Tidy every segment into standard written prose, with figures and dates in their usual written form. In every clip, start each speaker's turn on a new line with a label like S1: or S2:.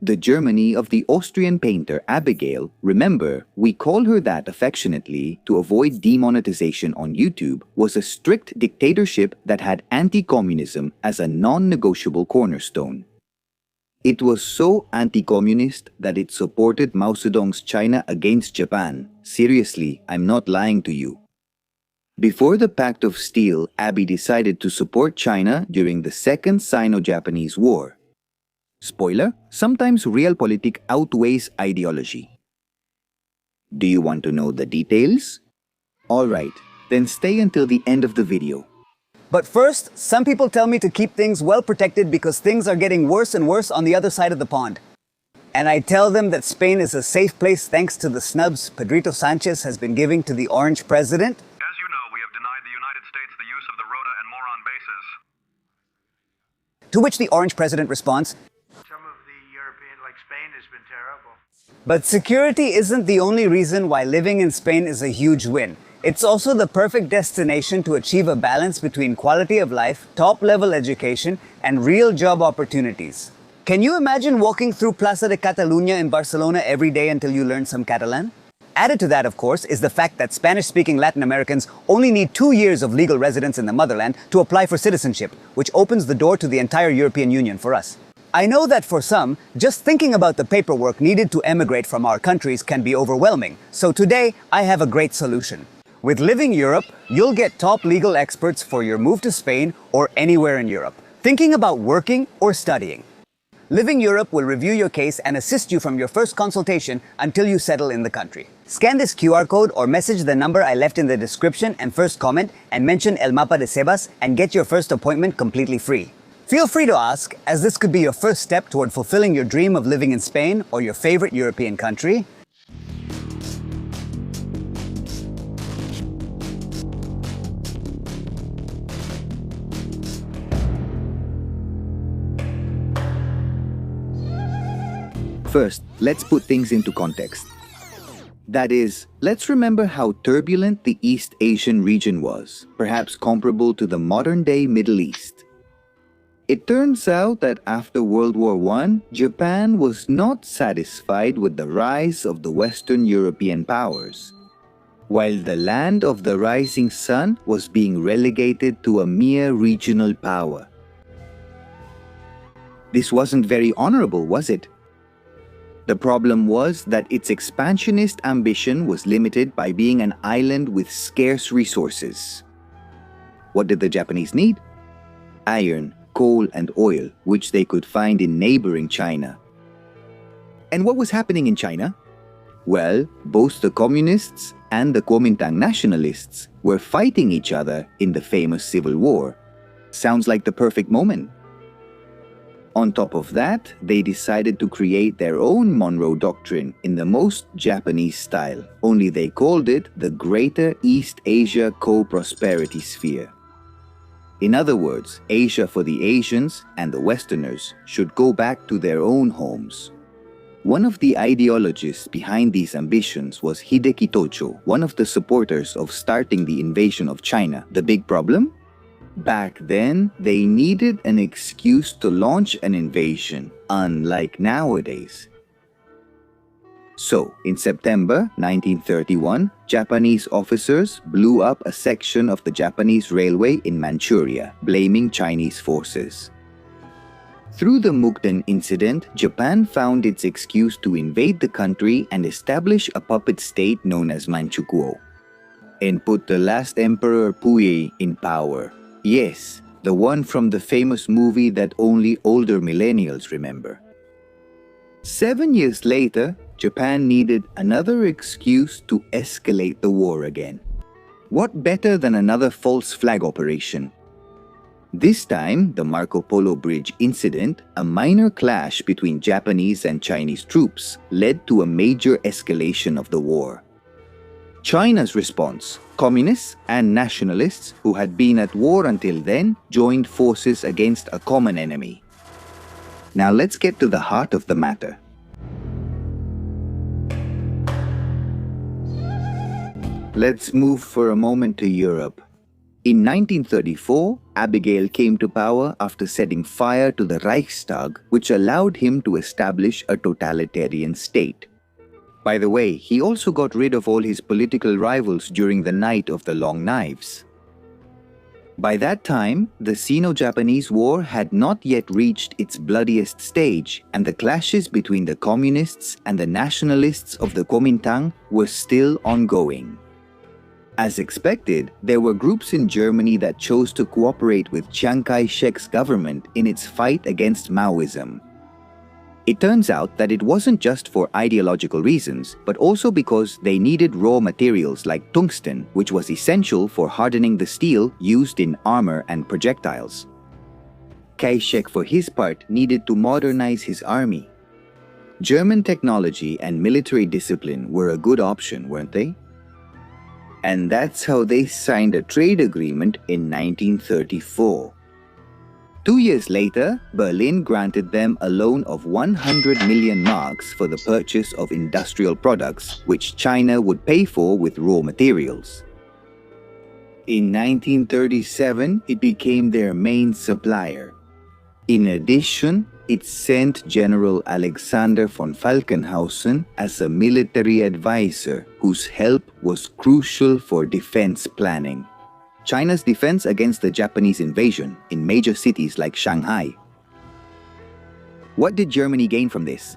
S1: The Germany of the Austrian painter Abigail, remember, we call her that affectionately to avoid demonetization on YouTube, was a strict dictatorship that had anti-communism as a non-negotiable cornerstone. It was so anti-communist that it supported Mao Zedong's China against Japan. Seriously, I'm not lying to you. Before the Pact of Steel, Abe decided to support China during the Second Sino-Japanese War. Spoiler, sometimes realpolitik outweighs ideology. Do you want to know the details? Alright, then stay until the end of the video.
S2: But first, some people tell me to keep things well protected because things are getting worse and worse on the other side of the pond. And I tell them that Spain is a safe place thanks to the snubs Pedrito Sanchez has been giving to the Orange president.
S3: As you know, we have denied the United States the use of the Rota and Moron bases.
S2: To which the Orange president responds,
S4: Some of the European, like Spain, has been terrible.
S2: but security isn't the only reason why living in Spain is a huge win. It's also the perfect destination to achieve a balance between quality of life, top-level education, and real job opportunities. Can you imagine walking through Plaza de Catalunya in Barcelona every day until you learn some Catalan? Added to that, of course, is the fact that Spanish-speaking Latin Americans only need 2 years of legal residence in the motherland to apply for citizenship, which opens the door to the entire European Union for us. I know that for some, just thinking about the paperwork needed to emigrate from our countries can be overwhelming, so today I have a great solution. With Living Europe, you'll get top legal experts for your move to Spain or anywhere in Europe. Thinking about working or studying? Living Europe will review your case and assist you from your first consultation until you settle in the country. Scan this QR code or message the number I left in the description and first comment and mention El Mapa de Sebas and get your first appointment completely free. Feel free to ask, as this could be your first step toward fulfilling your dream of living in Spain or your favorite European country.
S1: First, let's put things into context. That is, let's remember how turbulent the East Asian region was, perhaps comparable to the modern-day Middle East. It turns out that after World War I, Japan was not satisfied with the rise of the Western European powers. While the land of the rising sun was being relegated to a mere regional power. This wasn't very honorable, was it? The problem was that its expansionist ambition was limited by being an island with scarce resources. What did the Japanese need? Iron, coal, and oil, which they could find in neighboring China. And what was happening in China? Well, both the communists and the Kuomintang nationalists were fighting each other in the famous Civil War. Sounds like the perfect moment. On top of that, they decided to create their own Monroe Doctrine in the most Japanese style, only they called it the Greater East Asia Co-Prosperity Sphere. In other words, Asia for the Asians and the Westerners should go back to their own homes. One of the ideologists behind these ambitions was Hideki Tojo, one of the supporters of starting the invasion of China. The big problem? Back then, they needed an excuse to launch an invasion, unlike nowadays. So, in September 1931, Japanese officers blew up a section of the Japanese railway in Manchuria, blaming Chinese forces. Through the Mukden incident, Japan found its excuse to invade the country and establish a puppet state known as Manchukuo, and put the last emperor Puyi in power. Yes, the one from the famous movie that only older millennials remember. 7 years later, Japan needed another excuse to escalate the war again. What better than another false flag operation? This time, the Marco Polo Bridge incident, a minor clash between Japanese and Chinese troops, led to a major escalation of the war. China's response: communists and nationalists who had been at war until then joined forces against a common enemy. Now let's get to the heart of the matter. Let's move for a moment to Europe. In 1934, Abigail came to power after setting fire to the Reichstag, which allowed him to establish a totalitarian state. By the way, he also got rid of all his political rivals during the Night of the Long Knives. By that time, the Sino-Japanese War had not yet reached its bloodiest stage, and the clashes between the communists and the nationalists of the Kuomintang were still ongoing. As expected, there were groups in Germany that chose to cooperate with Chiang Kai-shek's government in its fight against Maoism. It turns out that it wasn't just for ideological reasons, but also because they needed raw materials like tungsten, which was essential for hardening the steel used in armor and projectiles. Kai-shek, for his part, needed to modernize his army. German technology and military discipline were a good option, weren't they? And that's how they signed a trade agreement in 1934. 2 years later, Berlin granted them a loan of 100 million marks for the purchase of industrial products, which China would pay for with raw materials. In 1937, it became their main supplier. In addition, it sent General Alexander von Falkenhausen as a military advisor whose help was crucial for defense planning. China's defense against the Japanese invasion in major cities like Shanghai. What did Germany gain from this?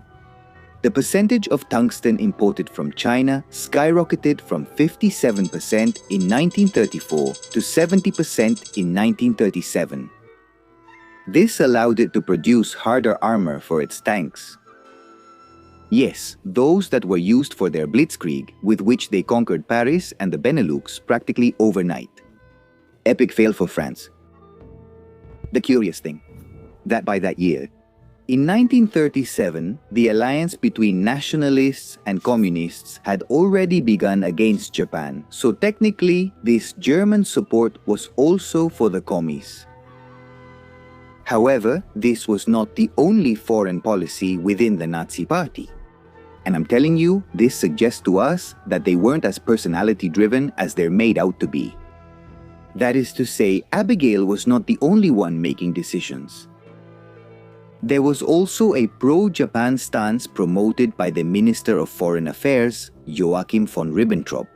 S1: The percentage of tungsten imported from China skyrocketed from 57% in 1934 to 70% in 1937. This allowed it to produce harder armor for its tanks. Yes, those that were used for their blitzkrieg, with which they conquered Paris and the Benelux practically overnight. Epic fail for France. The curious thing, that by that year, in 1937, the alliance between nationalists and communists had already begun against Japan, so technically, this German support was also for the commies. However, this was not the only foreign policy within the Nazi Party. And I'm telling you, this suggests to us that they weren't as personality-driven as they're made out to be. That is to say, Abigail was not the only one making decisions. There was also a pro-Japan stance promoted by the Minister of Foreign Affairs, Joachim von Ribbentrop.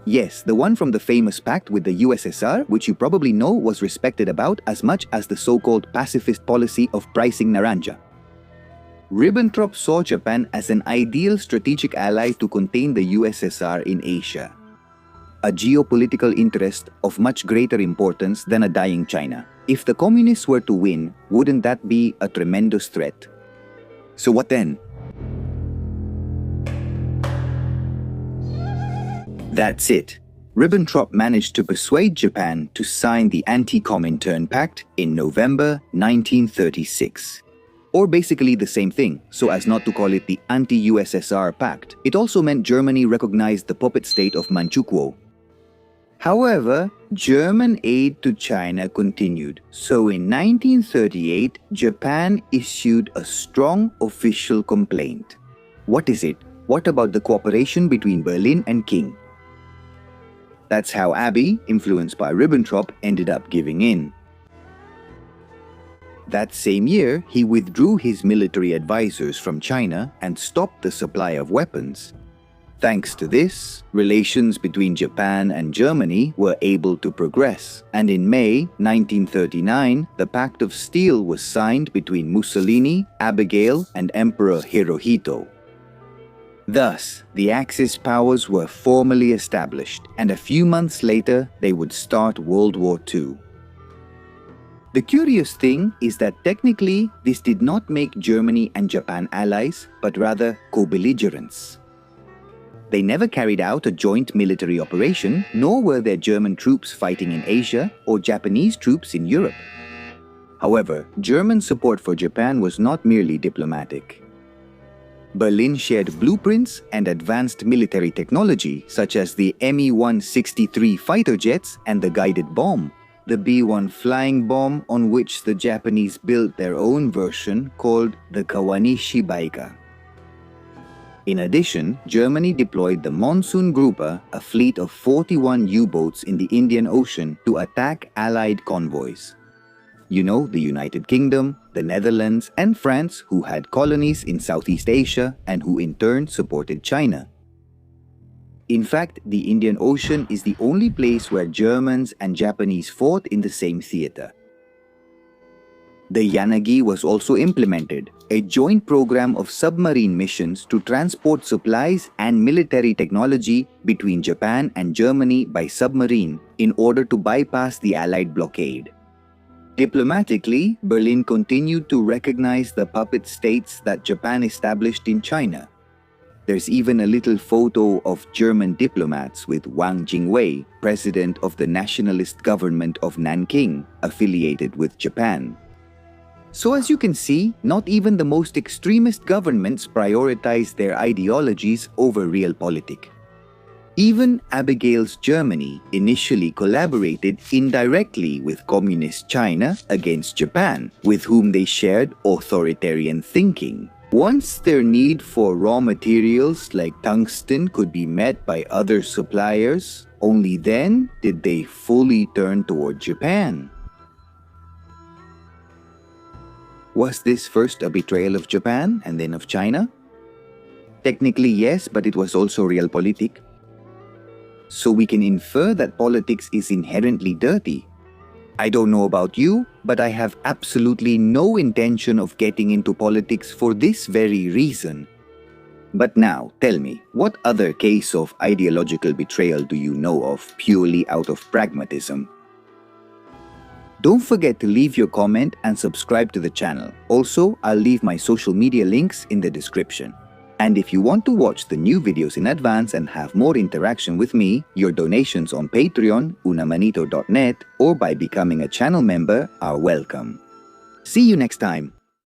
S1: Yes, the one from the famous pact with the USSR, which you probably know was respected about as much as the so-called pacifist policy of pricing Naranja. Ribbentrop saw Japan as an ideal strategic ally to contain the USSR in Asia. A geopolitical interest of much greater importance than a dying China. If the communists were to win, wouldn't that be a tremendous threat? So what then? That's it. Ribbentrop managed to persuade Japan to sign the Anti-Communism Pact in November 1936. Or basically the same thing, so as not to call it the Anti-USSR Pact. It also meant Germany recognized the puppet state of Manchukuo. However, German aid to China continued, so in 1938, Japan issued a strong official complaint. What is it? What about the cooperation between Berlin and King? That's how Abe, influenced by Ribbentrop, ended up giving in. That same year, he withdrew his military advisors from China and stopped the supply of weapons. Thanks to this, relations between Japan and Germany were able to progress, and in May 1939, the Pact of Steel was signed between Mussolini, Abigail, and Emperor Hirohito. Thus, the Axis powers were formally established, and a few months later, they would start World War II. The curious thing is that technically, this did not make Germany and Japan allies, but rather co-belligerents. They never carried out a joint military operation, nor were there German troops fighting in Asia or Japanese troops in Europe. However, German support for Japan was not merely diplomatic. Berlin shared blueprints and advanced military technology such as the Me-163 fighter jets and the guided bomb, the B-1 flying bomb on which the Japanese built their own version called the Kawanishi Baika. In addition, Germany deployed the Monsoon Grouper, a fleet of 41 U-boats in the Indian Ocean, to attack Allied convoys. You know, the United Kingdom, the Netherlands, and France, who had colonies in Southeast Asia and who in turn supported China. In fact, the Indian Ocean is the only place where Germans and Japanese fought in the same theater. The Yanagi was also implemented, a joint program of submarine missions to transport supplies and military technology between Japan and Germany by submarine in order to bypass the Allied blockade. Diplomatically, Berlin continued to recognize the puppet states that Japan established in China. There's even a little photo of German diplomats with Wang Jingwei, president of the nationalist government of Nanking, affiliated with Japan. So as you can see, not even the most extremist governments prioritize their ideologies over realpolitik. Even Abigail's Germany initially collaborated indirectly with Communist China against Japan, with whom they shared authoritarian thinking. Once their need for raw materials like tungsten could be met by other suppliers, only then did they fully turn toward Japan. Was this first a betrayal of Japan and then of China? Technically yes, but it was also realpolitik. So we can infer that politics is inherently dirty. I don't know about you, but I have absolutely no intention of getting into politics for this very reason. But now, tell me, what other case of ideological betrayal do you know of purely out of pragmatism? Don't forget to leave your comment and subscribe to the channel. Also, I'll leave my social media links in the description. And if you want to watch the new videos in advance and have more interaction with me, your donations on Patreon, unamanito.net, or by becoming a channel member are welcome. See you next time.